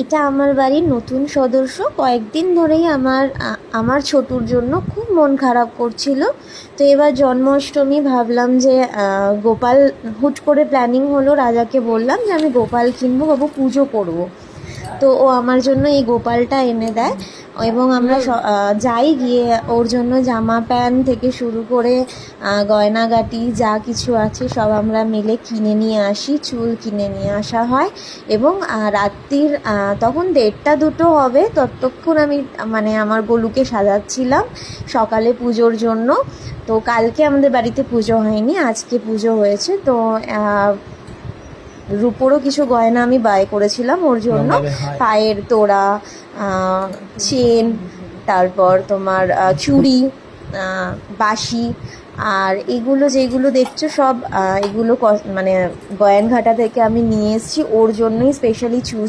এটা আমার বাড়ির নতুন সদস্য। কয়েকদিন ধরেই আমার ছোটুর জন্য খুব মন খারাপ করছিল। তো এবার জন্মাষ্টমী ভাবলাম যে গোপাল, হুট করে প্ল্যানিং হলো, রাজাকে বললাম যে আমি গোপাল কিনবো, বাবু পুজো করব। তো ও আমার জন্য এই গোপালটা এনে দেয় এবং আমরা যাই, গিয়ে ওর জন্য জামা প্যান্ট থেকে শুরু করে গয়নাগাটি যা কিছু আছে সব আমরা মিলে কিনে নিয়ে আসি। চুল কিনে নিয়ে আসা হয় এবং রাত্রির তখন 1:30-2 হবে, ততক্ষণ আমি মানে আমার গোলুকে সাজাচ্ছিলাম সকালে পুজোর জন্য। তো কালকে আমাদের বাড়িতে পুজো হয়নি, আজকে পুজো হয়েছে। তো রূপোরও কিছু গয়না আমি বাই করেছিলাম ওর জন্য, পায়ের তোড়া, চেন, তারপর তোমার চুড়ি, বাঁশি, আর এগুলো যেগুলো দেখছো সব এগুলো মানে গয়ানঘাটা থেকে আমি নিয়ে এসেছি, ওর জন্যই স্পেশালি চুজ